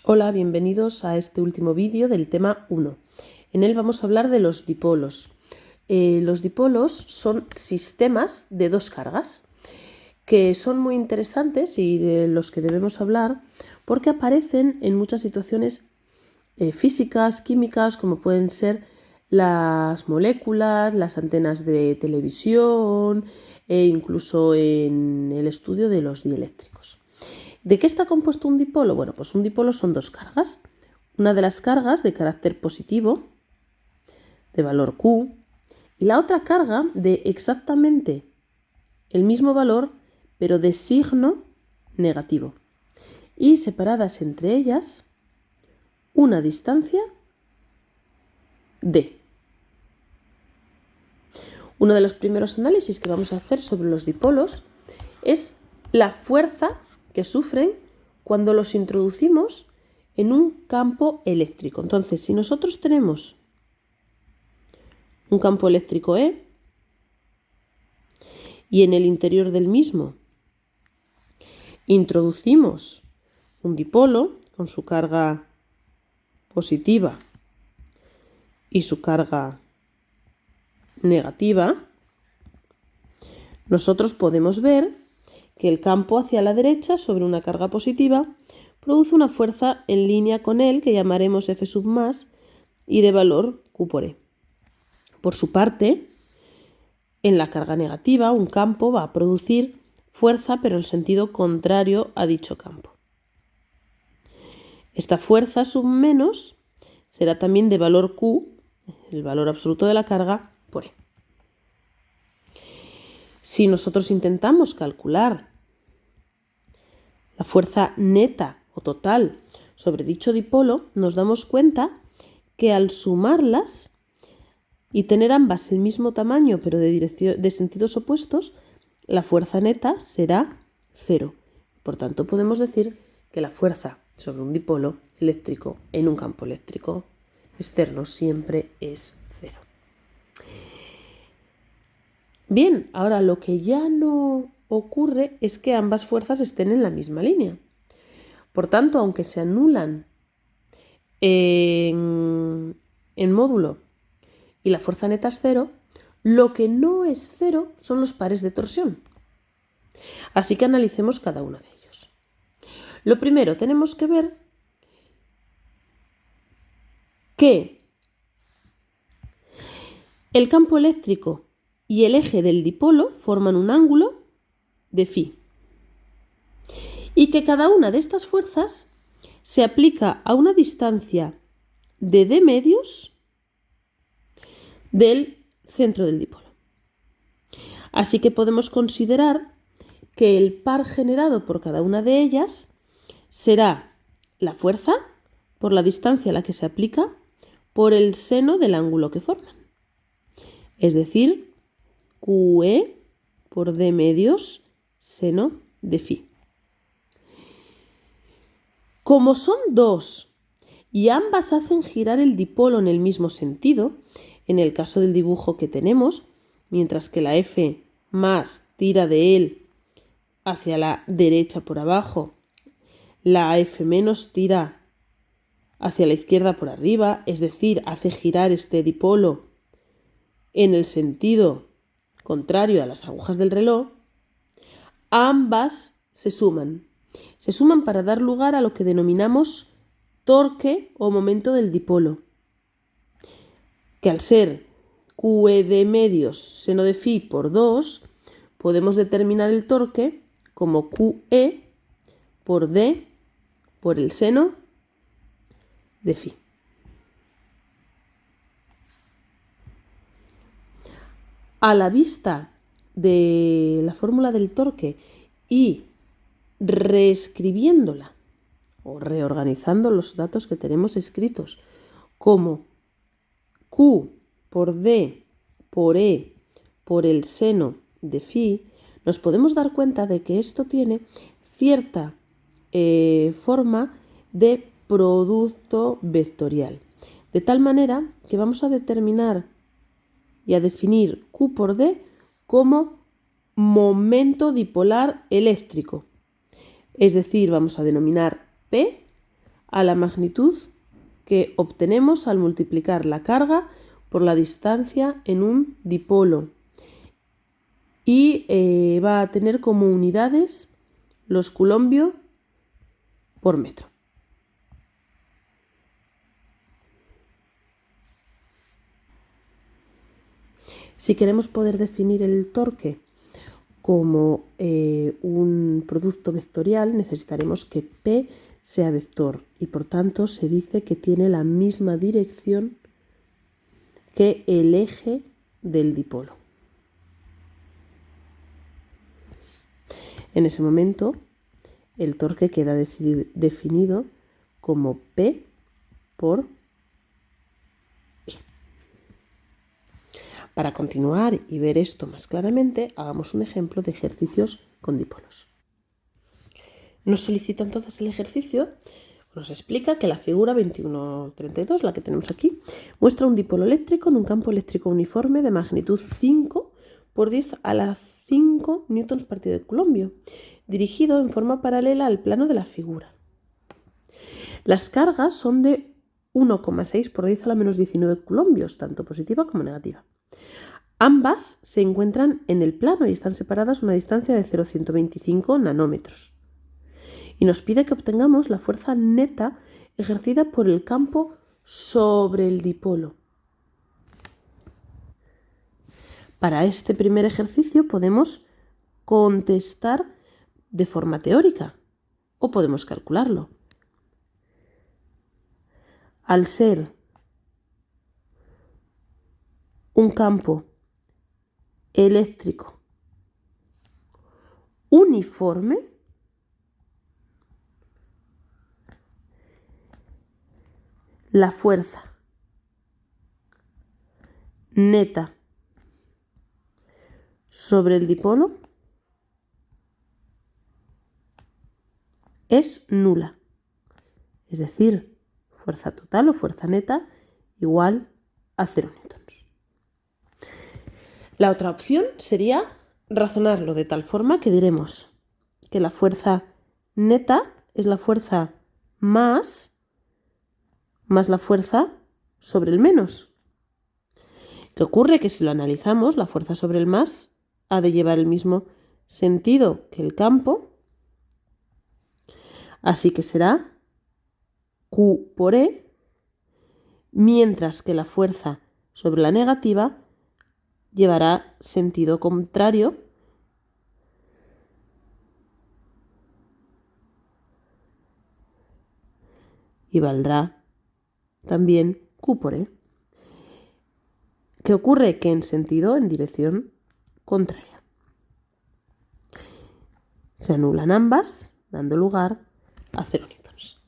Hola, bienvenidos a este último vídeo del tema 1. En él vamos a hablar de los dipolos. Los dipolos son sistemas de dos cargas que son muy interesantes y de los que debemos hablar porque aparecen en muchas situaciones físicas, químicas, como pueden ser las moléculas, las antenas de televisión e incluso en el estudio de los dieléctricos. ¿De qué está compuesto un dipolo? Bueno, pues un dipolo son dos cargas. Una de las cargas de carácter positivo, de valor Q, y la otra carga de exactamente el mismo valor, pero de signo negativo. Y separadas entre ellas una distancia d. Uno de los primeros análisis que vamos a hacer sobre los dipolos es la fuerza que sufren cuando los introducimos en un campo eléctrico. Entonces, si nosotros tenemos un campo eléctrico E y en el interior del mismo introducimos un dipolo con su carga positiva y su carga negativa, nosotros podemos ver que el campo hacia la derecha sobre una carga positiva produce una fuerza en línea con él que llamaremos F sub más y de valor Q por E. Por su parte, en la carga negativa, un campo va a producir fuerza pero en sentido contrario a dicho campo. Esta fuerza sub menos será también de valor Q, el valor absoluto de la carga, por E. Si nosotros intentamos calcular la fuerza neta o total sobre dicho dipolo, nos damos cuenta que al sumarlas y tener ambas el mismo tamaño pero de sentidos opuestos, la fuerza neta será 0. Por tanto, podemos decir que la fuerza sobre un dipolo eléctrico en un campo eléctrico externo siempre es 0. Bien, ahora lo que ya no ocurre es que ambas fuerzas estén en la misma línea. Por tanto, aunque se anulan en módulo y la fuerza neta es 0, lo que no es 0 son los pares de torsión. Así que analicemos cada uno de ellos. Lo primero, tenemos que ver que el campo eléctrico y el eje del dipolo forman un ángulo de phi y que cada una de estas fuerzas se aplica a una distancia de d medios del centro del dipolo. Así que podemos considerar que el par generado por cada una de ellas será la fuerza por la distancia a la que se aplica por el seno del ángulo que forman. Es decir, QE por D medios seno de phi. Como son dos y ambas hacen girar el dipolo en el mismo sentido, en el caso del dibujo que tenemos, mientras que la F más tira de él hacia la derecha por abajo, la F menos tira hacia la izquierda por arriba, es decir, hace girar este dipolo en el sentido contrario a las agujas del reloj, ambas se suman. Se suman para dar lugar a lo que denominamos torque o momento del dipolo, que al ser QE de medios seno de phi por 2, podemos determinar el torque como QE por D por el seno de phi. A la vista de la fórmula del torque y reescribiéndola o reorganizando los datos que tenemos escritos como Q por D por E por el seno de phi, nos podemos dar cuenta de que esto tiene cierta forma de producto vectorial, de tal manera que vamos a determinar y a definir Q por D como momento dipolar eléctrico. Es decir, vamos a denominar P a la magnitud que obtenemos al multiplicar la carga por la distancia en un dipolo. Y va a tener como unidades los coulombios por metro. Si queremos poder definir el torque como un producto vectorial, necesitaremos que P sea vector y por tanto se dice que tiene la misma dirección que el eje del dipolo. En ese momento, el torque queda definido como P por E. Para continuar y ver esto más claramente, hagamos un ejemplo de ejercicios con dipolos. Nos solicita entonces el ejercicio, nos explica que la figura 21.32, la que tenemos aquí, muestra un dipolo eléctrico en un campo eléctrico uniforme de magnitud 5 por 10 a la 5 newtons partido de coulombio, dirigido en forma paralela al plano de la figura. Las cargas son de 1,6 por 10 a la menos 19 coulombios, tanto positiva como negativa. Ambas se encuentran en el plano y están separadas a una distancia de 0,125 nanómetros. Y nos pide que obtengamos la fuerza neta ejercida por el campo sobre el dipolo. Para este primer ejercicio podemos contestar de forma teórica o podemos calcularlo. Al ser un campo eléctrico uniforme, la fuerza neta sobre el dipolo es nula. Es decir, fuerza total o fuerza neta igual a 0 newtons. La otra opción sería razonarlo de tal forma que diremos que la fuerza neta es la fuerza más la fuerza sobre el menos. ¿Qué ocurre? Que si lo analizamos, la fuerza sobre el más ha de llevar el mismo sentido que el campo, así que será Q por E, mientras que la fuerza sobre la negativa llevará sentido contrario y valdrá también Q por E. ¿Qué ocurre? Que en dirección contraria. Se anulan ambas, dando lugar a 0 newtons.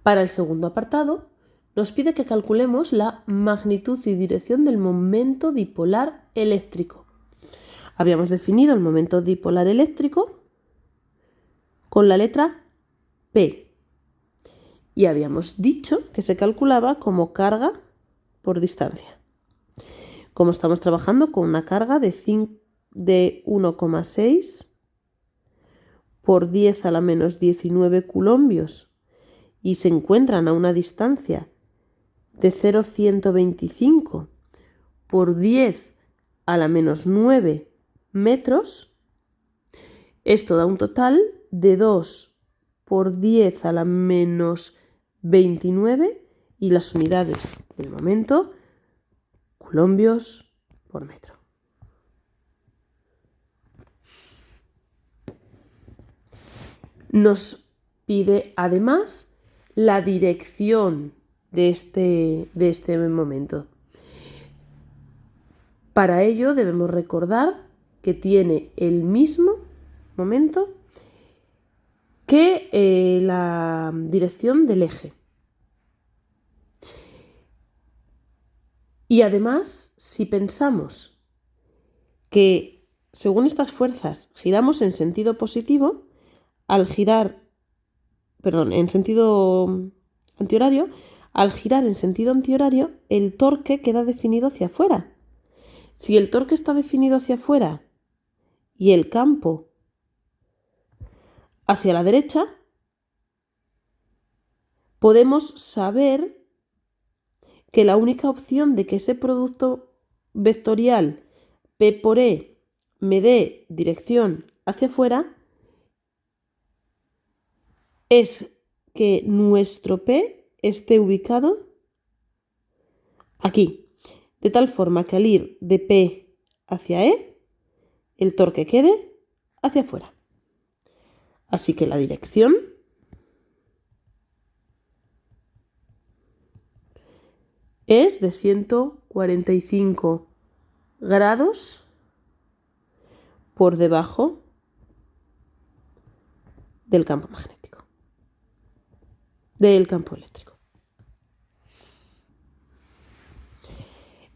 Para el segundo apartado, nos pide que calculemos la magnitud y dirección del momento dipolar eléctrico. Habíamos definido el momento dipolar eléctrico con la letra P y habíamos dicho que se calculaba como carga por distancia. Como estamos trabajando con una carga de 1,6 por 10 a la menos 19 coulombios y se encuentran a una distancia de 0,125 por 10 a la menos 9 metros, esto da un total de 2 por 10 a la menos 29 y las unidades del momento, coulombios por metro. Nos pide además la dirección de este momento. Para ello debemos recordar que tiene el mismo momento que la dirección del eje. Y además, si pensamos que según estas fuerzas giramos en sentido positivo, en sentido antihorario, al girar en sentido antihorario, el torque queda definido hacia afuera. Si el torque está definido hacia afuera y el campo hacia la derecha, podemos saber que la única opción de que ese producto vectorial P por E me dé dirección hacia afuera es que nuestro P esté ubicado aquí, de tal forma que al ir de P hacia E, el torque quede hacia afuera. Así que la dirección es de 145 grados por debajo del campo magnético, del campo eléctrico.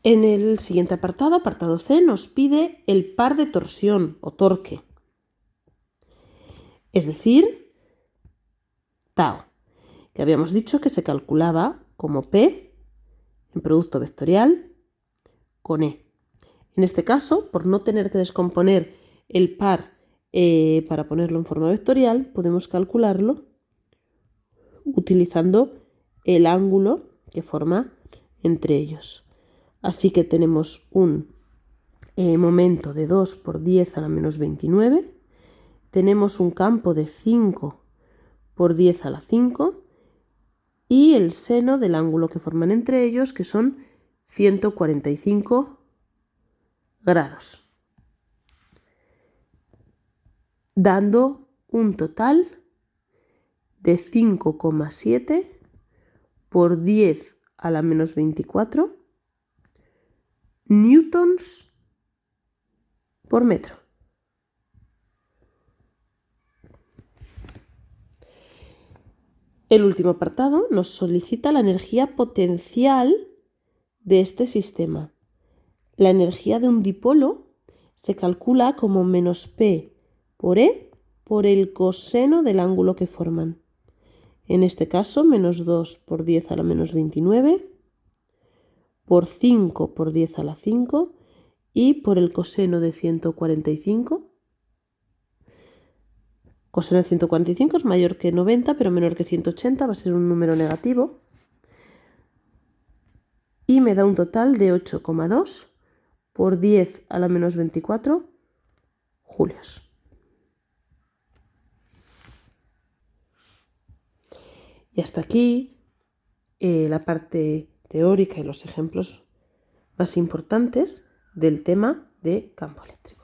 En el siguiente apartado C, nos pide el par de torsión o torque, es decir, tau, que habíamos dicho que se calculaba como P en producto vectorial con E. En este caso, por no tener que descomponer el par para ponerlo en forma vectorial, podemos calcularlo utilizando el ángulo que forma entre ellos. Así que tenemos un momento de 2 por 10 a la menos 29, tenemos un campo de 5 por 10 a la 5 y el seno del ángulo que forman entre ellos, que son 145 grados, dando un total de 5,7 por 10 a la menos 24 newtons por metro. El último apartado nos solicita la energía potencial de este sistema. La energía de un dipolo se calcula como menos P por E por el coseno del ángulo que forman. En este caso, menos 2 por 10 a la menos 29, por 5 por 10 a la 5 y por el coseno de 145. Coseno de 145 es mayor que 90, pero menor que 180, va a ser un número negativo. Y me da un total de 8,2 por 10 a la menos 24 julios. Y hasta aquí la parte teórica y los ejemplos más importantes del tema de campo eléctrico.